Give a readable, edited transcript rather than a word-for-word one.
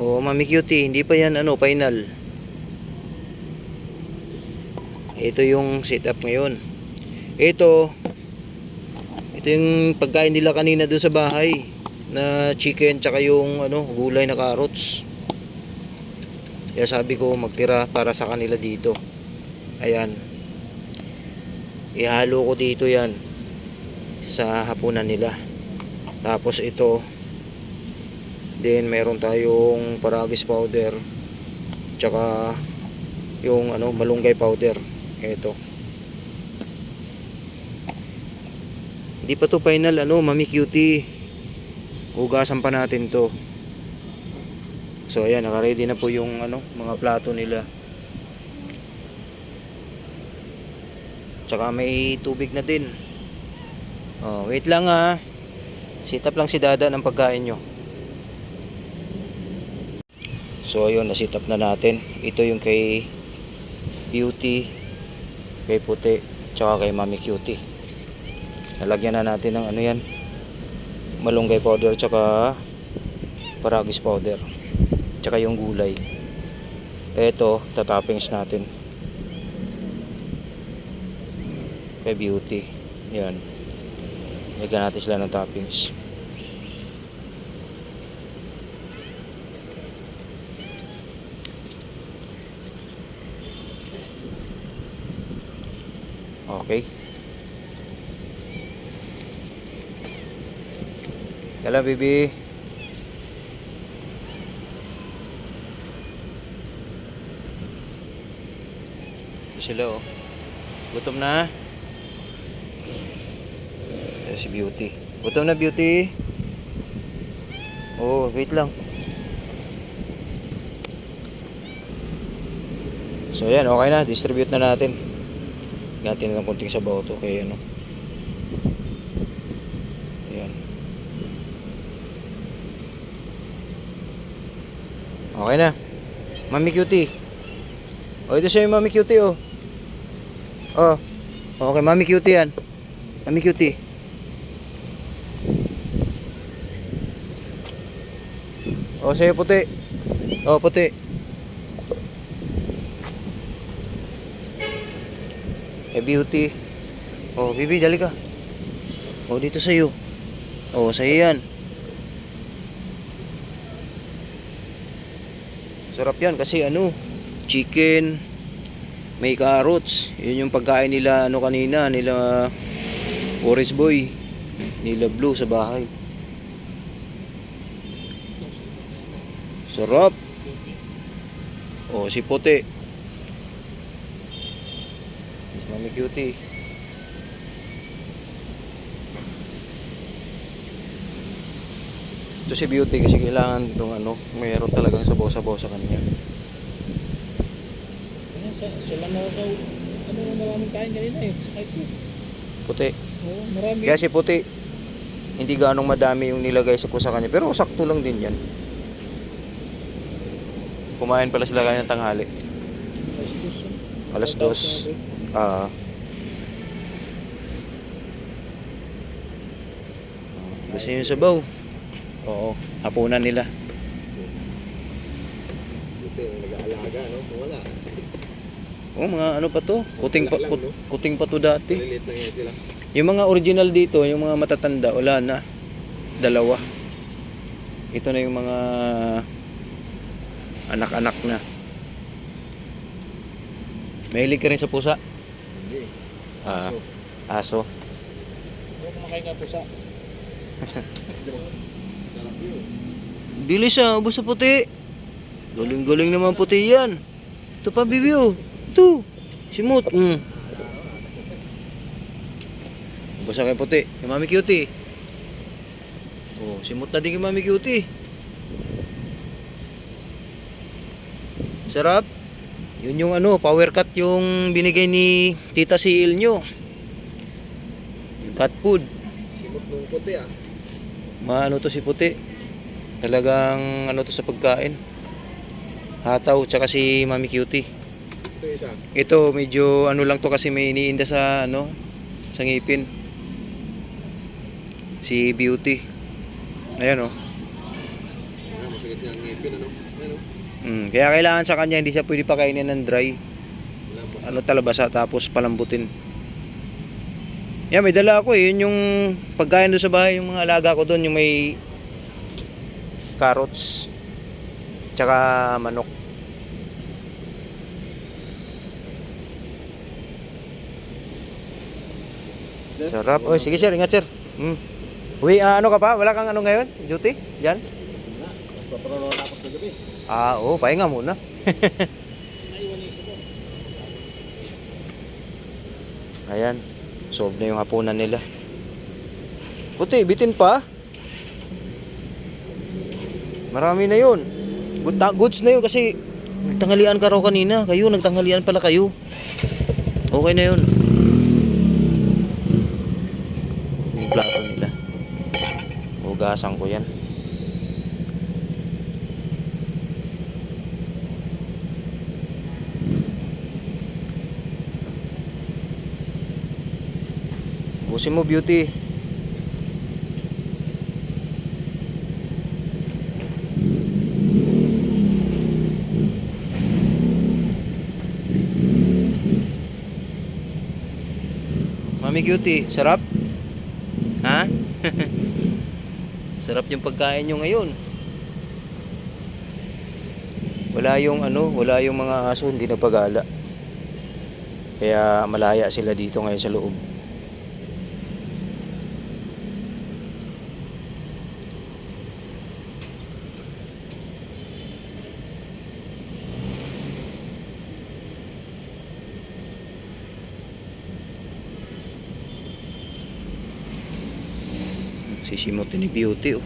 Oh, Mami Cutie, hindi pa yan ano, final. Ito yung setup ngayon. Ito yung pagkain nila kanina doon sa bahay na chicken tsaka yung ano, gulay na carrots. Kaya sabi ko magtira para sa kanila dito. Ayan. Ihalo ko dito yan sa hapunan nila. Tapos ito, then meron tayong paragis powder tsaka yung ano, malunggay powder. Ito. Hindi pa to final ano, Mami Cutie. Hugasan pa natin to. So ayan, naka-ready na po yung ano, mga plato nila. Tsaka may tubig na din. Oh, wait lang ha. Sit up lang si Dada ng pagkain nyo. So ayun, na-sit up na natin. Ito yung kay Beauty, kay Puti, tsaka kay Mami Cutie. Nalagyan na natin ng ano yan, malunggay powder tsaka paragis powder tsaka yung gulay. Eto, tatoppings natin kay Beauty. Yan, lagyan natin sila ng toppings. Okay. Kala bibi. Sila oh. Gutom na? Ayan si Beauty. Gutom na, Beauty? Oh, wait lang. So yan, okay na. Distribute na natin. Natin ng konting sabaw to kay ano. Ayan. Okay na. Mami Cutie. Oh, ito siya yung Mami Cutie oh. Oh. Okay, Mami Cutie yan. Mami Cutie. Oh, sa'yo Puti. Oh, Puti. Beauty. Oh, Bibi, dali ka. Oh, dito sa'yo. Oh, sa'yo yan. Sarap yan kasi ano, chicken, may carrots. Yun yung pagkain nila ano kanina, nila Orange Boy, nila Blue sa bahay. Sarap. Oh, si Puti. Mami Cutie. Ito si Beauty kasi kailangan itong ano, mayroon talagang sabaw-sabaw sa kanya. Sila na daw, ano na maraming kain kanina eh, sa ito. Puti. Oo, marami. Kaya si Puti, hindi ganong madami yung nilagay sa kanya, pero sakto lang din yan. Kumain pala sila kanina tanghali. Alas 2. Gusto nyo yung sabaw? Oo, hapunan nila. Ito yung nag-aalaga, no? Wala. Oh, mga ano pa to? Kuting pa to dati. Maliliit lang yan sila. Yung mga original dito, yung mga matatanda, wala na. Dalawa. Ito na yung mga anak-anak na. Mahilig ka rin sa pusa? Hindi. Aso. Huwag kumakain nga po sa. Bilis ah, ubos sa Puti. Galing-galing naman Puti yan. Ito pa Bibi oh. Ito. Simut. Ubos kay Puti. Kay Mami Cutie. Oh, simut na din kay Mami Cutie. Sarap. Yun yung ano, power cut yung binigay ni Tita Siil nyo. Cat food. Simot nung Puti ah. Maano to si Puti. Talagang ano to sa pagkain. Hataw tsaka si Mami Cutie. Ito isa. Ito medyo ano lang to kasi may iniinda sa ano, sa ngipin. Si Beauty. Ayan oh. Masakit niya ang ngipin, ano? ano? Ano? Kaya kailangan sa kanya, hindi siya pwede pakainin ng dry. Lambas. Ano talabasa, tapos palambutin. Yan, may dala ako eh. Yun yung pagkain doon sa bahay, yung mga alaga ko doon, yung may carrots, tsaka manok. Sir, Sarap. Oy, sige sir, ingat sir. Uy, ano ka pa? Wala kang ano ngayon? Duty? Diyan? Wala. Mas paparoon ako sa gabi. Oo, pahinga muna. Naiwan yung isa doon. Ayan, solve na yung hapunan nila. Puti, bitin pa. Marami na yun. Goods na yun kasi nagtanghalian ka raw kanina. Kayo, nagtanghalian pala kayo. Okay na yun. Yung plato nila. Hugasan ko yan. Busin mo, beauty. Mami cutie, sarap? Ha? Sarap yung pagkain nyo ngayon. Wala yung wala yung mga aso, hindi nagpagala. Kaya malaya sila dito ngayon sa loob. Sisimutin ni Beauty oh.